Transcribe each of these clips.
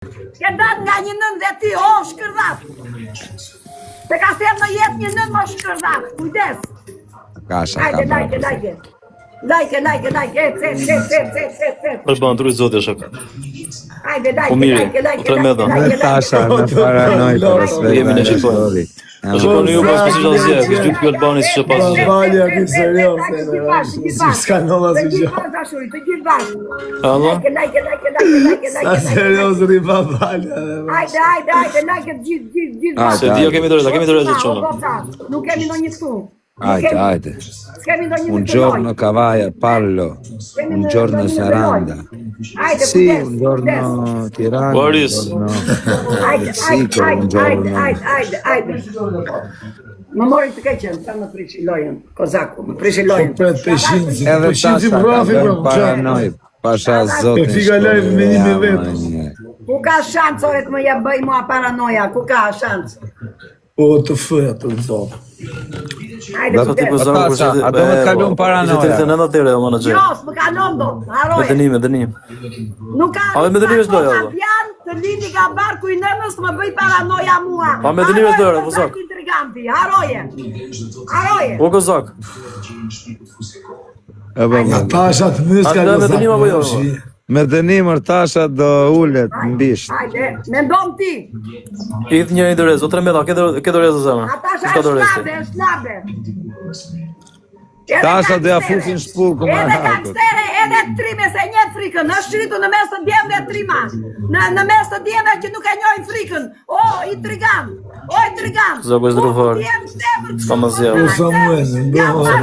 Ke dat nga një nën dhe ti, o, shkërdat. Te ka ser në jetë një nën më shkërdat, kujdes. Kasha, Hajde, lajke. Lajke, Është banë tërë zote shok. Hajde, Po mirë, u tremeda. Tasha, në paranoj për respekt. Jemi në shikoj. Po shikoni ju pas si gjallëzje, kështë dy për Albani si që pas. Valja, ki serios, si s'ka nëlla si gjë. Të gjithë bashkë. Allah? Lajke. Sa serios riba valja. Hajde, lajke gjithë Se dia kemi doreza, kemi doreza të qona. Nuk kemi në një këtu. Hajde. S'kemi në një Un giorno Cavaia Pallo, un giorno Saranda. Sì, un giorno Tirana. Boris. Sico, un giorno. Hajde. Më mori të keqen, sa më prishi lojën, Kozaku, më prishi lojën. Pret peshinzi, Edhe peshinzi Tasha, brafi, ka bro. bërë paranoj. Pasha zotin. E figa live me një me vetë. Ku ka shansë, ore të më ja bëj mua paranoja, ku ka shansë? O, të fëja të zotë. Hajde, Sa ti kujdes. pozon Tasha, a do të kalon paranoja? Ishte të nënda tere, o manager. Jo, s'më kanon do, Me haroje. dënim. Nuk ka... A, me dënim është doja, do. Janë të lindi nga barku i nënës të më bëj paranoja mua. Pa, me dënim është doja, Kozak. Intriganti, haroje. O Kozak. Nga tasha të myska A, me dënim apo jo? Me dënimër Tasha do ullet në bisht. Hajde, me ndonë ti. Idh një dorezë, o tremeda, ke dorezë zëma. Ata Shka dorezë ti. është slabe. Tasha do ja fusin shpukë më Edhe hakut. kakstere, edhe trime se një frikën, është shritu në mes të djemve e trima. Në mes të djemve që nuk e njojnë frikën. O, intrigan. Zogu është druvar. Ska më zjavë. O, Samuel,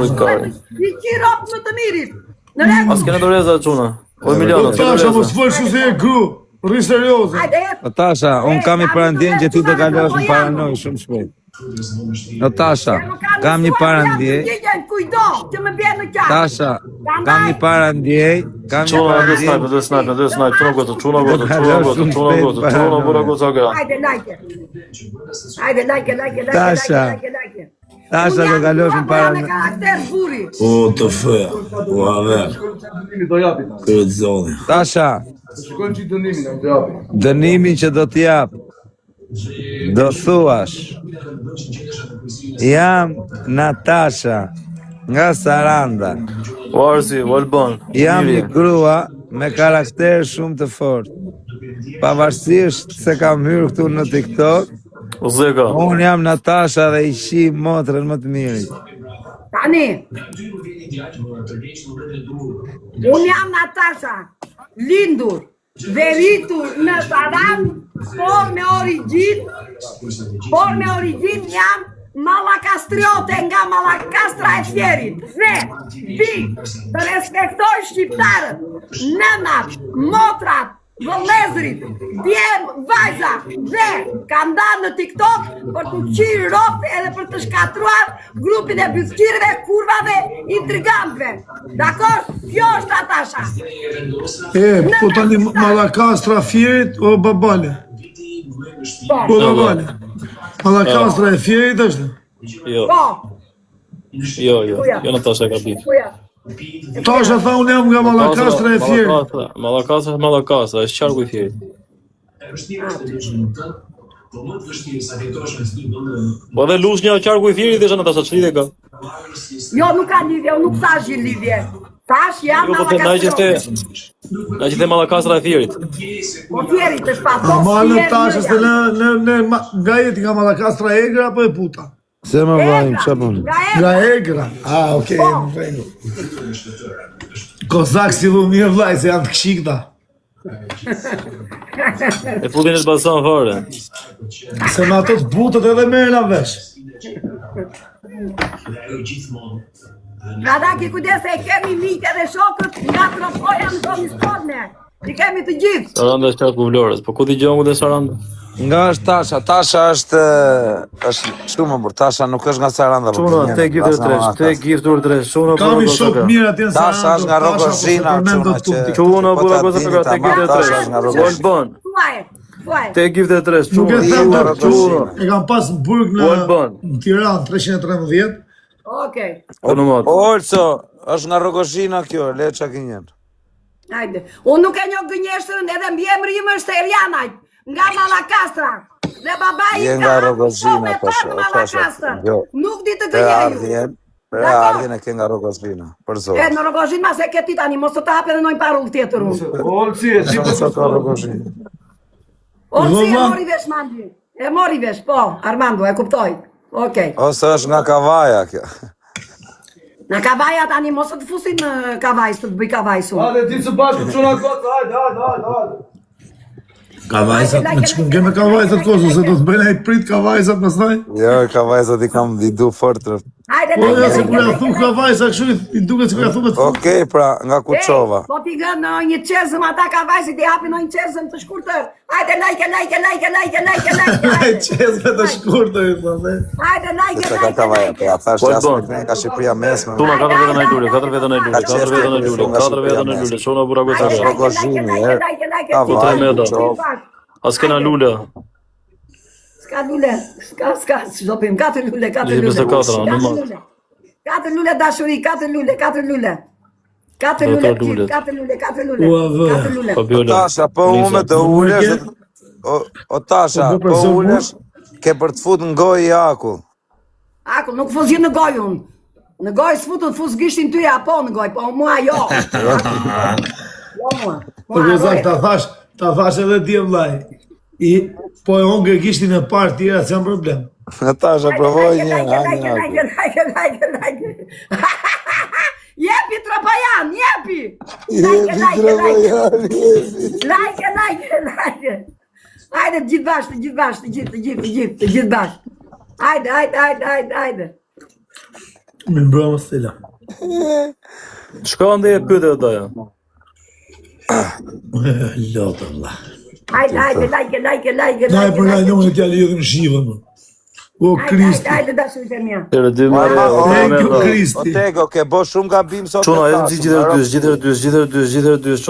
bujkari. I qirop më të mirit. Në regu. As kene doreza quna. O Emiliano, O, ke tasha mos doreza. fol shu se e gru. Rri serioze. Hajde, O Tasha, unë kam një parandjen që ty të kalosh në paranoj shumë shpejt. O Tasha, kam një parandje. Kujdo, që më bje në qarë. Tasha, kam një parandje. Quna, dhe snipe, quna gotë, Hajde, lajke. Tasha. Tasha do kalosh në Me paranoj. karakter buri. O, të fëja. O, aver. Kërët zoni. Tasha, dënimin që do t'jap, do thuash, jam Natasha, nga Saranda, O Arsi, o Alban. jam një grua me karakter shumë të fort. Pavarësisht se kam hyrë këtu në TikTok, O Zeka. unë jam Natasha dhe i shi motrën më të mirit. Tani, unë jam Natasha, lindur dhe rritur në Saran, por me origin jam Malakastriote nga Malakastra e Fjerit. Dhe, të respektoj shqiptarët, nënat, motrat, vëllezrit, djem, vajza dhe ka ndarë në TikTok për të qirë ropë edhe për të shkatruar grupin e byskirëve, kurvave, intrigantëve. Dakor? Kjo është Natasha. Po tani Malakastra Fjerit o Babale? Po Babale. Malakastra e Fjerit është? Po, Jo Natasha ka bi. kuja. Tasha tha unë jam nga Malakastra e Fjerit. Malakastra, është qarku i Fjerit. Po dhe lush një qarku i Fjerit dhe Natasha, që lidhe ka? Jo, nuk ka lidhje, unë nuk thash një lidhje. Thash jam Jo, po të na që the Malakastra e Fjerit. Po Fjerit është pa, A malë në Tasha se nga jeti nga Malakastra Egra apo e puta? Se më vajmë, që më? Nga Egra. Okej, më regu. Kozak si vu mirë vlaj se janë të kshikta. E putin është basan fare. Se në ato të butët edhe merë në vesh. Radaki, kujdes e kemi miqe dhe shokët nga tropoja në zonë sportme. I kemi të gjithë. Saranda është qarku vlorës, po ku t'i gjongu dhe Saranda? Nga është Tasha, Tasha është shumë më burë, Tasha nuk është nga Saranda. Quna, te giftur tresh, Quna, Kam i shok mirë atje në Tasha është nga Rogozhina, Quna, bura Kozaka, te giftur tresh, Olban, Thuaj. te giftur tresh, Nuk e them Quna, të Quna, e kam pas në burg në Tiranë 313. Okej. Olso, është nga Rogozhina kjo, le qa kënjen. Hajde. Unë nuk e njoh gënjeshtërën edhe mbiemri im është Erjanaj. nga Malakastra. Dhe babai Je nga Rogozina, pasha, Malakastra. jo. Nuk di të Për gëjeju. ardhjen e ke nga Rogozina, për E zonë. në Rogozhin ma se ke ti tani, mos të të hape dhe nojnë parull tjetër unë. Olsi, e si Sa ka Rogozina? Orsi e Vëlla. mori vesh mandi. E mori vesh, po, Armando, e kuptoj. Okej. Ose është nga Kavaja kjo. Në kavaja tani, mos të fusin në kavaj, së të bëj kavaj su. Hajde, ti së bashku, quna kotë, hajde. Kavajzat, në që kënë keme kavajzat kosu, se do të bëjnë e prit kavajzat pastaj? Jo, Kavajzat i kam vidu fort. Hajde, Po, ja se kur ja thu kavajza këshu, i duke që kur ja thu me të Okej, pra, nga Kuçova. Po t'i gënë në një qezëm ata kavajzit, i hapi në një qezëm të shkurtër. Hajde, like. qezme të shkurtë, i thome. Hajde, Se ka Kavaja, po ja thash Po, që asë bon. me nga Shqipëria mesme. Tuna 4 vete në lule, 4 vete në lule, 4 vete në lule, 4 vete në lule, shona bura Është gocave. Rogozini, Po, tre Kavaj, meta. Kuçova. As kena lule. Ska lule, ska, shdopim, 4 lule. 24, në mat. 4 lule dashuri, 4 lule. 4 lule, lulet. 4 lule. Ua, vë. 4 lule. Po bjola. Tasha, po ume të ulesh, o Tasha, Po, po profesor, ulesh, ke për të fut në gojë i akull. Akull, nuk fuz në gojë unë. Në gojë s'futën, fuz gishtin ty apo në gojë, po mua jo. Jo mua. Po gozak, ta thash edhe dje vllaj. Po e onge gishtin e parë tjera, që janë problem. Tasha, provoj një akull. Like. Jepi Tropajan, jepi. Like. Hajde, gjithë bashkë. Hajde. Me mbrëmë stila. Shka ndë e pyte dhe doja. Lotë, vlla. Hajde, like. Na e përna njën e tja lidhën shivën, më. O, Kristi. Hajde, dashurit e mja. Tere 2 mere, Thank you, 3 mere. O Kristi. Tego, ke bo shumë gabim sot. Quna, me e Tasha. gjithër dysh,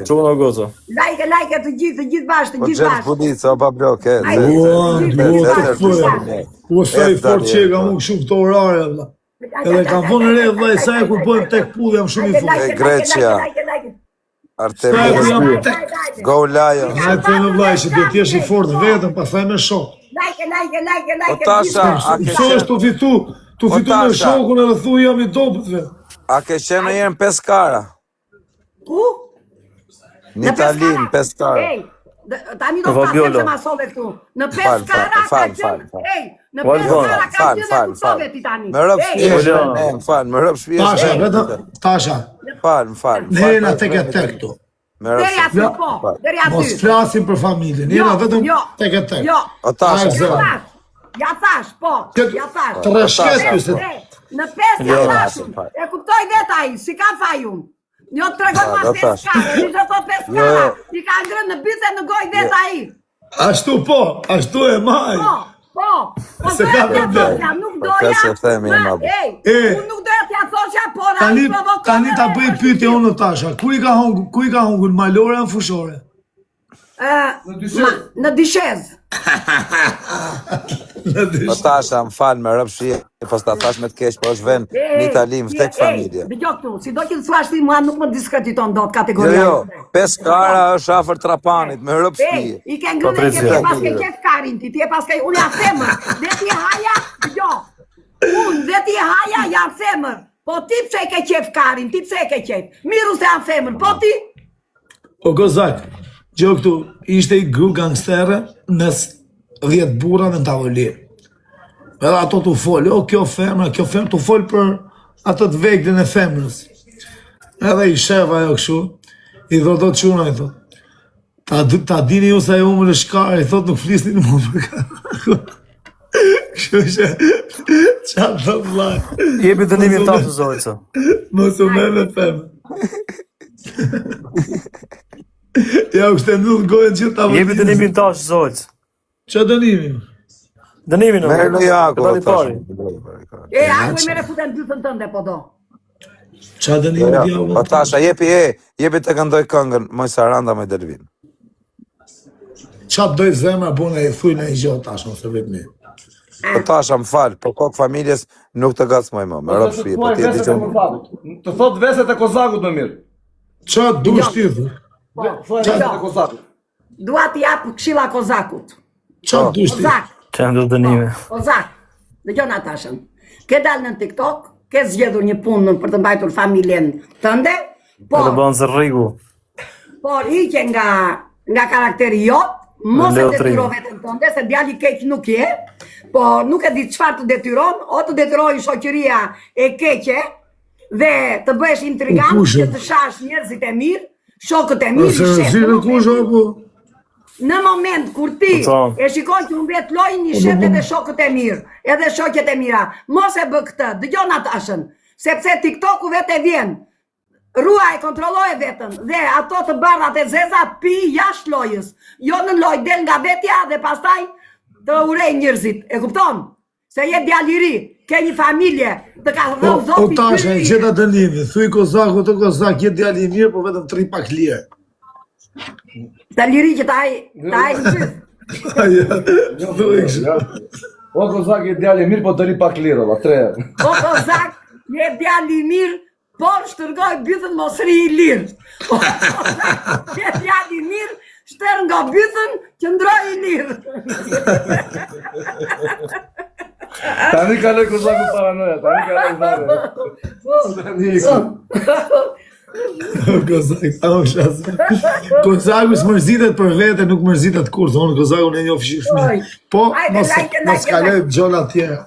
quna goza. Like të gjithë bashkë. Po gjetë budica, o bablok, e. Ua, të fërë. Po, sa i fort që e ka mu këshu këto orare, vlla. Edhe kam vonë re, vlla, i saj kur bëjmë tek pull, jam shumë i fort. Grecia. Sa e Artemi, kur jam tek... go Lion. Hajtë të në vllaj, që do t'jesh i fort vetëm, pastaj me shok. Like. O Tasha, a ke Pse është qenë tu fitu me shokun edhe thu jam i dobët vetë. a ke qenë në jenë Peskara? Ku? Në Itali, në Peskara. Ej, tani do të Fabiola. pasem se ma sove këtu. Në Peskara ka fal. qenë. Ej, në Fal, Peskara ka fal, qenë fal, dhe sove ti tani. Më rëp Ej, shpjesh, Juliana. më fal, më rëp shpjesh. Tasha, vetëm, Tasha, Fal. ne jena tek e tek tu. Më rëp Deri aty Ja. po, deri aty. Mos flasim për familjen, jena vetëm tek e tek. Jo. O Tasha, Ajde. Ja thash, po. Ja thash. Të rëshket kjo se... Ej, në pesë ja thashun. E kuptoj vetë ai, si ka fajun. Jo të tregon ma do thash. Peskara, ti do të Peskara. I ka ngrënë në bitë në gojë vetë ai. Ashtu po, ashtu e maj. Po. Se ka problem. Nuk Po, ka se doja. themi, ma bu. Ej, E. unë nuk doja t'ja thosha, por Tani ta bëj pyetje unë Tasha, ku i ka hungur malore në fushore? Në dishez. O Tasha, më fal, më rëp shpjesh, pas ta thash me të keq, po është vend në Itali, më tek familje. Dëgjoj këtu, si do që të thuash ti mua nuk më diskrediton dot kategoria. Jo, Peskara është afër Trapanit, më rëp Ej, shpjesh. i ke ngrënë Patricia. ti pas ke qef karin ti e pas ke unë jam femër. Dhe ti haja, dëgjoj. Unë dhe ti haja jam femër. Po ti pse ke qef karin, ti pse ke qef? Miru se jam femër, po ti? O Gozak, gjo këtu, ishte i gru gangsterë mes 10 burra në tavolinë. Edhe ato t'u folë, o kjo femra, t'u folë për atë të veglin e femrës. Edhe i shefa jo këshu, i do quna, i thot. Ta dini ju sa e umër e shkarë, i thot nuk flisni në më për ka. Kështu që, qatë të vlaj. Jepi dënimin ta të Zorica. Mos u merr me femër. Ja, u shtë nullë gojën që ta Jepi dënimin ta të Zorica. Që dënimi? Dënimin në Merë në jako, Këtani pari. Ako i mere futen dytën tënde, po do. Qa dënimi djavë? O Tasha, jepi të këndoj këngën, moj Saranda, moj Delvin. Qa doj zemra bune e thuj në i gjohë tash, nëse vetë mi. O Tasha, më fal, po kokë familjes nuk të gacmoj më, më rëp shpjesh, po ti e di që... Të thot veset e kozakut më mirë. Qa dush ti thu? Po, Thuaj veset e kozakut. dua t'i jap këshilla Kozakut. Çfarë dush ti? Kozak, Që janë do dënime. Kozak. Dëgjoj Natashën. Ke dalë në TikTok, ke zgjedhur një punë për të mbajtur familjen tënde, Po të por banë zë rrigu. hiqe nga karakteri jot, mos e Leo detyro Tri. veten tënde, se djali keq nuk je, po nuk e di çfarë të detyron, o të detyroj shoqëria e keqe dhe të bëhesh intrigant, Kushe. që të shash njerëzit e mirë, shokët e mirë, Ose rëzirë kush apo? në moment kur ti Po, thonë. e shikon që unë vetë lojnë një shet edhe shokët e mirë, edhe shokët e mira, mos e bë këtë, dëgjon Natashën, sepse TikToku vetë e vjen, ruaj, kontrolloj vetën, dhe ato të bardhat e zezat pi jashtë lojës, jo në lojë, del nga vetja dhe pastaj të urej njerëzit, e kupton? Se je djalë i ri, ke një familje, të ka O dhënë Zoti. Tasha, e gjeta dënimi, thuj Kozaku të Kozak, je djali i mirë, po vetëm 3 pak lirë. Të liri që ta i në gjithë. Aja, thuj kështë. O Kozak je djalë i mirë, po të ri pak lirë, la 3 herë. O Kozak, je djalë i mirë, por shtërgoj bythën mos ri i lirë. O Kozak, je djalë i mirë, shtër nga bythën, qëndroj i lirë. Tani ka lej Kozaku paranoja, tani ka lej zare. Tani e ku. Kozak, amë shasë. Kozaku s'mërzitet për vete, nuk mërzitet kur, thonë Kozaku në një ofishë fëmi. Po, Hajde, mos kaloj gjona tjera.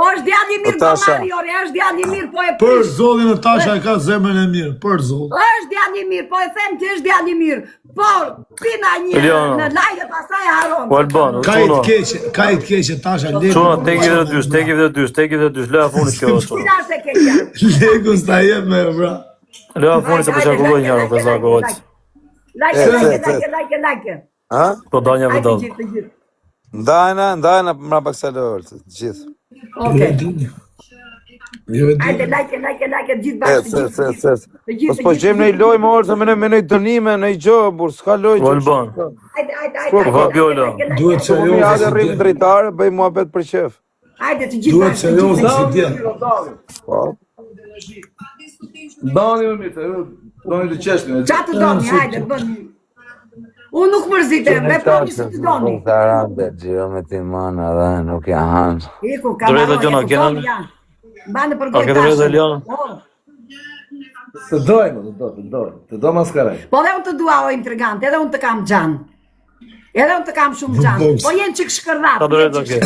O është djalë i mirë, po Tasha. Mari, ore, është djalë i mirë, po e Për prish. zotin e Tasha e ka zemrën e mirë, për zotin. Është djalë i mirë, po e them që është djalë i mirë, por pina një Eliona. në lajë e pastaj haron. Po Alban, Ka i Çuno. të keqe, Tasha, Çuno, leku. teki dhe dysh, teki dhe dysh, teki dhe dysh. Lëa funi kjo, Çuno. Cila është e keqja? Leku s'ta jep me, bra. Lëa funi se përqakulloj njërë, Kozaku, hoqë. Like. Ha? Po da një Hajde vëdal. gjithë, të gjithë. Ndajna mra pak salor, të gjithë. Okej. Jo e di. Hajde, like, gjithë E, bashkë. se. Të gjithë. Po gjem në i loj më orë, se me në i dënime, në i gjo, bur, s'ka loj. Po Alban. Hajde. Po Fabiola. Duhet Po mi hajde serioze rrim si dje. drejtare, bëj mua bet për qef. Hajde të gjithë Duhet bashkë. serioze si dje. Po. Dani më mirë, ju doni të qeshtin. Qa të doni, hajde, bëni. Unë nuk mërzitem, me po një së të doni. Tarante, gjiro me ti mana dhe nuk ja hanë. Iku, Drejta Gjona, kena- Banë për A ke gojtashin. drejtë, Eliona? Të dojmë, të dojmë. Të do maskaraj. Po dhe unë të dua o intrigant, edhe unë të kam gjanë. Edhe unë të kam shumë gjanë. Po jenë qik shkërdat. Ta drejtë, okej.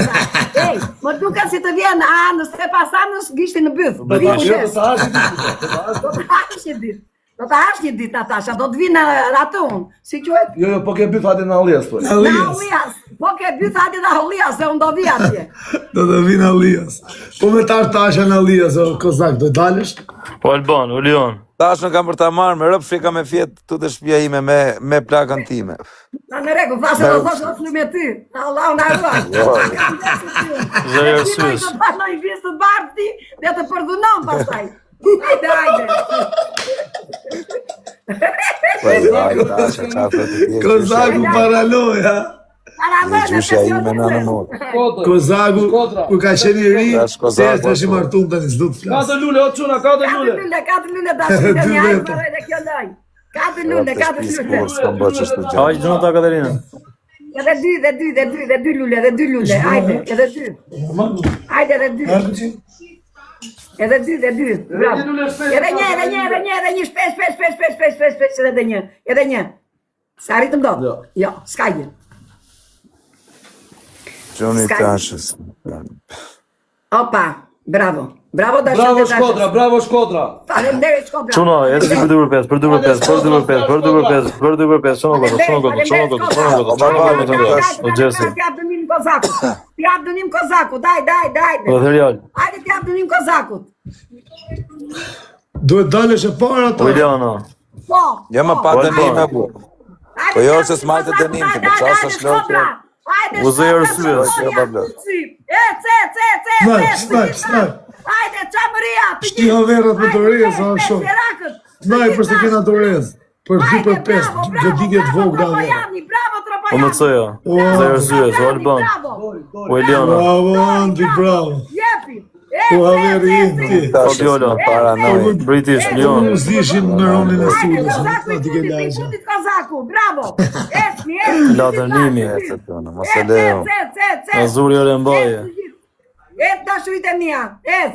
Ej, më duka si të vjen anës, e pas anës gishti në byth. Do të ashtë të ashtë Do të hash një ditë. Do të hash një ditë, Natasha, do të vinë atë unë. Si quhet? Jo, po ke byth atë në Alias, po. Në Alias. Alias. Po ke byth hati dhe Alias, se unë do vi atje. Do të vinë Alias. Po me tash Tasha në Alias, o Kozak, do dalësh? Po Alban, Ulion. Tash në kam për ta marrë me rëp frika me fjetë tu të shtëpia ime me plakën time. Na në regu, fasë do thosh do flu me ty. Allah unë arruaj. Zë arsyes. Do pas në i vjesë të bardh ti, dhe të përdunon pastaj. Hajde. Po ai tash çfarë të tjerë. Kozaku paranoja. Gjyshja ime në mot. Kozaku, ku ka qenë i ri, Tash se Kozaku, është i martum tani s'do të flas. Katë lule, o quna, katë lule. Katë lule dashurë, Dy një hajtë vete. marrë dhe kjo loj. Katë lule. S'kom bërë çështë gjë. Hajde gjuna ta Katerina. Edhe dy lule, hajde, edhe dy. Hajde, edhe dy. Edhe dy, bravo. Edhe një, shpes, edhe një. Sa arritëm do? Jo, s'ka gjë. Gjoni tashës. Opa, bravo. Bravo dashur. Bravo Shkodra, bravo Shkodra. Faleminderit Shkodra. Çuno, edhe ti për 2/5, për 2/5, për 2/5, për 2/5, për 2/5, Çuno gotë. O Gjesi. T'jap dënim Kozakut. T'jap dënim Kozakut. Daj. Po Therial. Hajde t'jap dënim Kozakut. Duhet dalësh e para ta. Uliana. Po. Ja më pa dënime bu. Po jo se s'majtë dënim, po çfarë është lojë? Hajde. U zë arsyes. Snaj. Hajde, çamëria. Shti haverët me Torres, a shoh. Snaj për se kena Torres. Për 2/5, goditjet vogla. Bravo, Po më coja. Zë arsyes, o Alban. O Eliana. Bravo, Andi, bravo. Jepi. Po averin ti. Fabiola, Paranoj. British, Po Leon. mos dishin në ronin e Hajde, sulës. Kozaku i Ati ke fundit, i lajqa. fundit Kozaku, bravo. Ecni. Ladërnimi. Mos e leo. Azuri Orembaje. Ec dashurit e mia, ec.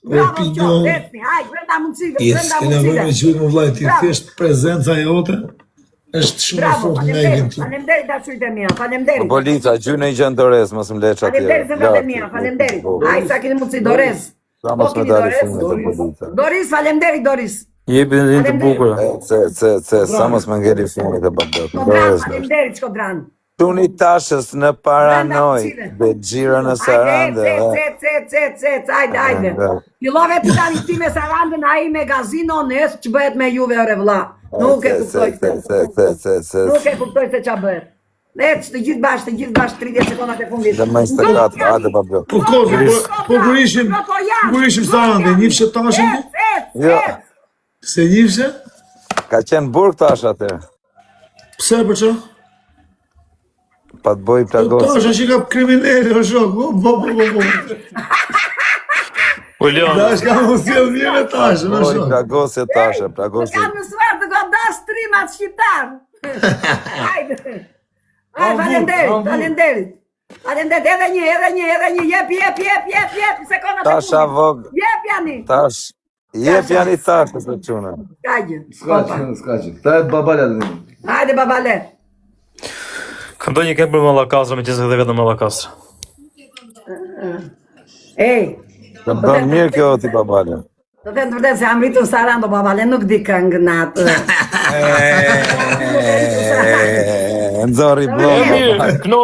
Bravo, Opinion. qo, ecni, hajde, brenda mundësive, Yes, brenda kena vërë me mundësive. qytë më vlajti, Bravo. thjesht prezenca jote është shumë e Bravo, fort në egin faleminderit, tu. faleminderit dashurit e mia, faleminderit. Bolica, gjyne i gjën Dores, mos më leç atje. Faleminderit zemrat e mia, faleminderit. Hajde, sa keni mundësi Dorez. Sa mos Po më keni dali Dorez? filmin të Bolica. Doris, faleminderit Doris. Jepi në të bukur. Sa mos më ngeli filmin të Babdot. Shkodran, Dores. faleminderit Shkodran. Tuni tashës në Paranoj, dhe gjira në Sarandë. Hajde. Fillove të tani ti me Sarandën, ai me gazino, nesë që bëhet me juve ore vlla. Nuk e kuptoj se. Nuk e kuptoj se qa bëhet. Ec, të gjithë bashkë, 30 sekondat e fundit. Dhe më 24, hajde Babdot. Po kur ishim Sarande, njifshe tashin ti? Jo, Se njifshe? ka qenë burg tash atë. Pse për që? Pa të boj Po plagos. tasha që ka krimineri, o shok, bo. Po Leon, Da është ka më sjell mire tashe, o Boj shok. plagosje tashe, plagosje. Kam mësuar të godas streamat shqiptar. Hajde. Hajde, falenderit. Edhe një, jep, sekondat e Tasha fundit. vog, Jep jani. tash. Jep janë i tashe se qune. Kajgjë. Skaçi. Ta e babalja të një. Hajde, babale. këndoj një kemë për Mallakastra me qëse dhe vetëm Mallakastra. Ej, Të bën mirë kjo ti babale. do të të vërtet se am rritur Sarando, babale, nuk di këngë në atë. Nxorri blog. Mirë, kno,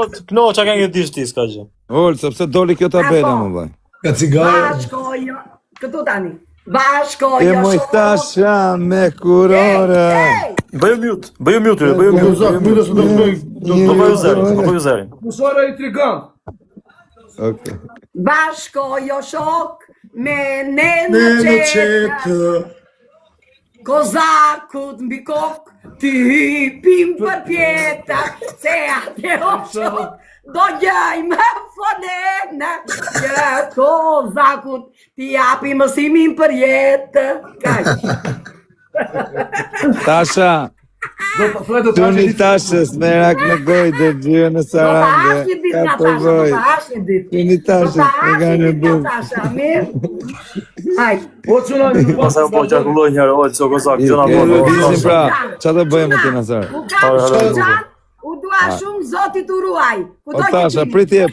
qa kanë një dish ti, s'ka gjë. Ul, sepse doli kjo tabela më vaj. Ka cigare. Bashkojo, këtu tani. Bashkojo. E moj tasha me kurore. Ej, Bëju mute, bëju mute. Kozak, mire se do të bëj. Po bëju zerin. Musora i trigant. Okej. bashkojo shok me Ne në në qetë. qetë. Kozakut mbi kokë, ti hypim për pjeta, se atë o shok, do gjaj me fonena, që kozakut ti japi mësimin për jetë. Kaq. Tasha, tuni tashës me rak në goj dhe gjyë në Do ta Sarandë. hash një ditë, Ka Natasha, të do voj. ta hash një ditë. Tuni Do tashës ta me hash ka një në ditë, buk. Natasha, mirë? Hajde. Po çuna Pasaj po qarkulloj njërë, ojë, që kozak, gjëna Ke bonë. vizin pra, që të bëjmë ti Nazar? U kam shumë, u dua shumë zotit u ruaj. O Tasha,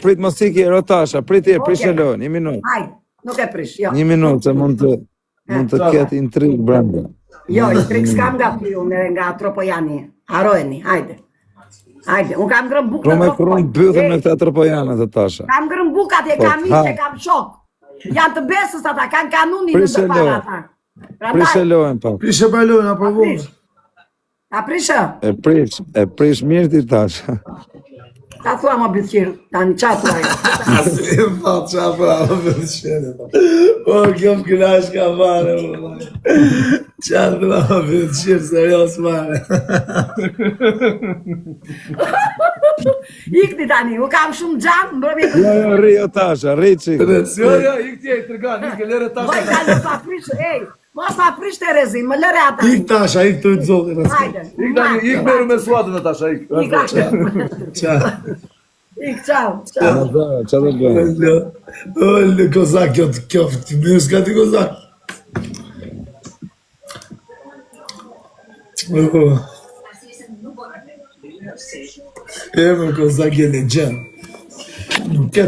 prit mos ikje, o Tasha, pritje, prishello, një minut. Hajde, nuk e prish, jo. Një minut, se mund të ketë intrig brenda. Jo, i trik s'kam nga piu, nga Tropojani. Harojeni, hajde. Hajde, unë kam ngrën bukë Krume krum bythëm në këta tropojana të Tasha. Kam ngrën bukë atje, kam ishe, kam shok. Janë të besës ata, kanë kanunin në Prishe dërpara lo. ata. Prishellohen pa. Prishe balon, apo vogë. Ta prishë? E prish mirë ti Tasha. Ta thua më bëthqirë, tani qa thua jo. Si pa qa bravo për të qene. O, kjo më kënash ka mare, qa bravo për të qene, serios mare. Ikni tani, u kam shumë gjanë, mbrëmi Jo, ri o Tasha, ri qik. Jo, ik ti e trigant, ik e lere Boj tasha. ka në pa prishë, ej, mos pa prishë të rezin, më lëre ata. Ik tasha, ik të të zotin. Hajde. Ik tani, ik meru me suatën e tasha, ik. Ik, hajde. Qa? Ik, qau, qau. Nazar, që të bëjmë? Ollë, kozak, kjo të muska ti kozak. E më kozak e legend. Nuk e